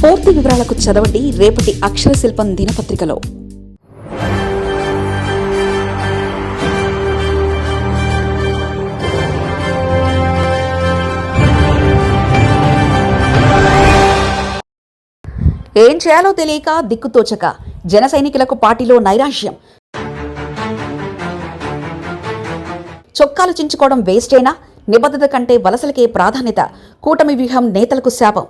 పూర్తి వివరాలకు చదవండి రేపటి అక్షర శిల్పం దినపత్రికలో. ఏం చేయాలో తెలియక దిక్కుతోచక జన సైనికులకు పార్టీలో నైరాశ్యం. చొక్కాలు చించుకోవడం వేస్టేనా? నిబద్ధత కంటే వలసలకే ప్రాధాన్యత. కూటమి వ్యూహం నేతలకు శాపం.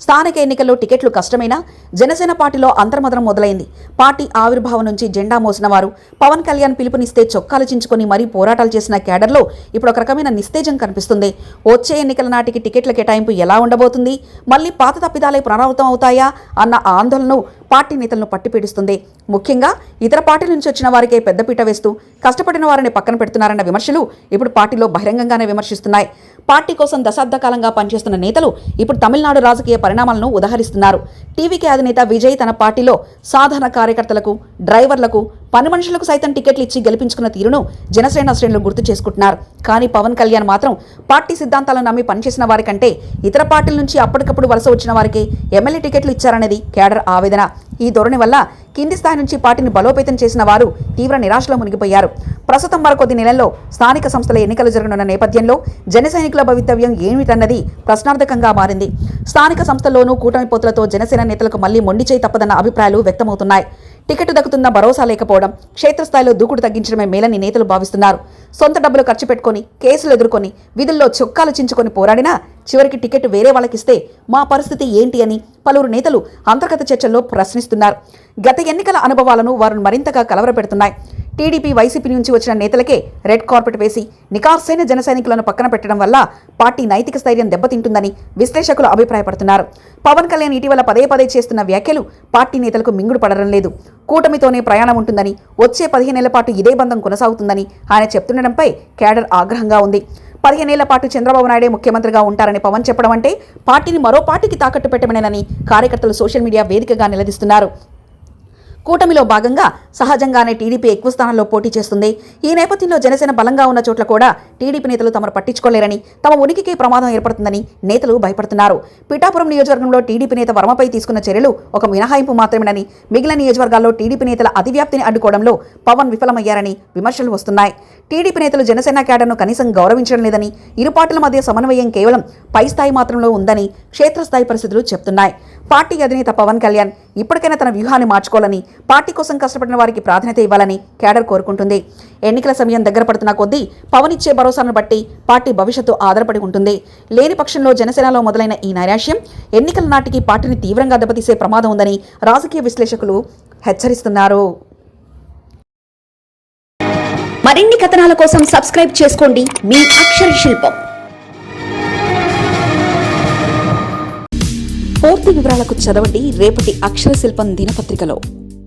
స్థానిక ఎన్నికల్లో టికెట్లు కష్టమైనా జనసేన పార్టీలో అంతర్మదనం మొదలైంది. పార్టీ ఆవిర్భావం నుంచి జెండా మోసిన వారు, పవన్ కళ్యాణ్ పిలుపునిస్తే చొక్కాలు చించుకొని మరీ పోరాటాలు చేసిన క్యాడర్లో ఇప్పుడు ఒక రకమైన నిస్తేజం కనిపిస్తుంది. వచ్చే ఎన్నికల నాటికి టికెట్ల కేటాయింపు ఎలా ఉండబోతుంది? మళ్లీ పాత తప్పిదాలే పునరావృతం అవుతాయా అన్న ఆందోళనను పార్టీ నేతలను పట్టిపీడిస్తుంది. ముఖ్యంగా ఇతర పార్టీల నుంచి వచ్చిన వారికే పెద్దపీట వేస్తూ కష్టపడిన వారిని పక్కన పెడుతున్నారన్న విమర్శలు ఇప్పుడు పార్టీలో బహిరంగంగానే విమర్శిస్తున్నాయి. పార్టీ కోసం దశాబ్ద కాలంగా పనిచేస్తున్న నేతలు ఇప్పుడు తమిళనాడు రాజకీయ పరిణామాలను ఉదహరిస్తున్నారు. టీవీకే అధినేత విజయ్ తన పార్టీలో సాధారణ కార్యకర్తలకు, డ్రైవర్లకు, పని మనుషులకు సైతం టికెట్లు ఇచ్చి గెలిపించుకున్న తీరును జనసేన శ్రేణులు గుర్తు చేసుకుంటున్నారు. కానీ పవన్ కళ్యాణ్ మాత్రం పార్టీ సిద్ధాంతాలను నమ్మి పనిచేసిన వారి కంటే ఇతర పార్టీల నుంచి అప్పటికప్పుడు వలస వచ్చిన వారికి ఎమ్మెల్యే టికెట్లు ఇచ్చారనేది క్యాడర్ ఆవేదన. ఈ ధోరణి వల్ల కింది స్థాయి నుంచి పార్టీని బలోపేతం చేసిన వారు తీవ్ర నిరాశలో మునిగిపోయారు. ప్రస్తుతం మరికొద్ది నెలల్లో స్థానిక సంస్థల ఎన్నికలు జరగనున్న నేపథ్యంలో జన సైనికుల భవితవ్యం ఏమిటన్నది ప్రశ్నార్థకంగా మారింది. స్థానిక సంస్థల్లోనూ కూటమి పొత్తులతో జనసేన నేతలకు మళ్లీ మొండి చేయి తప్పదన్న అభిప్రాయాలు వ్యక్తమవుతున్నాయి. టికెట్ దక్కుతున్న భరోసా లేకపోవడం, క్షేత్రస్థాయిలో దూకుడు తగ్గించడమే మేలని నేతలు భావిస్తున్నారు. సొంత డబ్బులు ఖర్చు పెట్టుకుని, కేసులు ఎదుర్కొని, విధుల్లో చొక్కాలు చించుకొని పోరాడినా చివరికి టికెట్ వేరే వాళ్ళకిస్తే మా పరిస్థితి ఏంటి అని పలువురు నేతలు అంతర్గత చర్చల్లో ప్రశ్నిస్తున్నారు. గత ఎన్నికల అనుభవాలను వారు మరింతగా కలవరపెడుతున్నాయి. టీడీపీ, వైసీపీ నుంచి వచ్చిన నేతలకే రెడ్ కార్పెట్ వేసి నికార్సైన జన సైనికులను పక్కన పెట్టడం వల్ల పార్టీ నైతిక స్థైర్యం దెబ్బతింటుందని విశ్లేషకులు అభిప్రాయపడుతున్నారు. పవన్ కళ్యాణ్ ఇటీవల పదే చేస్తున్న వ్యాఖ్యలు పార్టీ నేతలకు మింగుడు పడడం లేదు. కూటమితోనే ప్రయాణం ఉంటుందని, వచ్చే 15 నెలల పాటు ఇదే బంధం కొనసాగుతుందని ఆయన చెప్తుండడంపై క్యాడర్ ఆగ్రహంగా ఉంది. 15 ఏళ్ల పాటు చంద్రబాబు నాయుడే ముఖ్యమంత్రిగా ఉంటారని పవన్ చెప్పడం అంటే పార్టీని మరో పార్టీకి తాకట్టు పెట్టమనేనని కార్యకర్తలు సోషల్ మీడియా వేదికగా నిలదీస్తున్నారు. కూటమిలో భాగంగా సహజంగానే టీడీపీ ఎక్కువ స్థానాల్లో పోటీ చేస్తుంది. ఈ నేపథ్యంలో జనసేన బలంగా ఉన్న చోట్ల కూడా టీడీపీ నేతలు తమను పట్టించుకోలేరని, తమ ఉనికికి ప్రమాదం ఏర్పడుతుందని నేతలు భయపడుతున్నారు. పిఠాపురం నియోజకవర్గంలో టీడీపీ నేత వర్మపై తీసుకున్న చర్యలు ఒక మినహాయింపు మాత్రమేనని, మిగిలిన నియోజకవర్గాల్లో టీడీపీ నేతల అతివ్యాప్తిని అడ్డుకోవడంలో పవన్ విఫలమయ్యారని విమర్శలు వస్తున్నాయి. టీడీపీ నేతలు జనసేన క్యాడర్ను కనీసం గౌరవించడం లేదని, ఇరు పార్టీల మధ్య సమన్వయం కేవలం పై స్థాయి మాత్రంలో ఉందని క్షేత్రస్థాయి పరిస్థితులు చెప్తున్నాయి. పార్టీ అధినేత పవన్ కళ్యాణ్ ఇప్పటికైనా తన వ్యూహాన్ని మార్చుకోవాలని, పార్టీ కోసం కష్టపడిన వారికి ప్రాధాన్యత ఇవ్వాలని క్యాడర్ కోరుకుంటుంది. ఎన్నికల సమయం దగ్గర పడుతున్న కొద్దీ పవన్ ఇచ్చే భరోసాను బట్టి పార్టీ భవిష్యత్తు ఆధారపడి ఉంటుంది. లేని పక్షంలో జనసేనలో మొదలైన ఈ నైరాశ్యం ఎన్నికల నాటికి పార్టీని తీవ్రంగా దెబ్బతీసే ప్రమాదం ఉందని రాజకీయ విశ్లేషకులు హెచ్చరిస్తున్నారు. మరిన్ని కథనాల కోసం సబ్స్క్రైబ్ చేసుకోండి మీ అక్షర శిల్పం. పూర్తి వివరాలకు చదవండి రేపటి అక్షర శిల్పం దినపత్రికలో.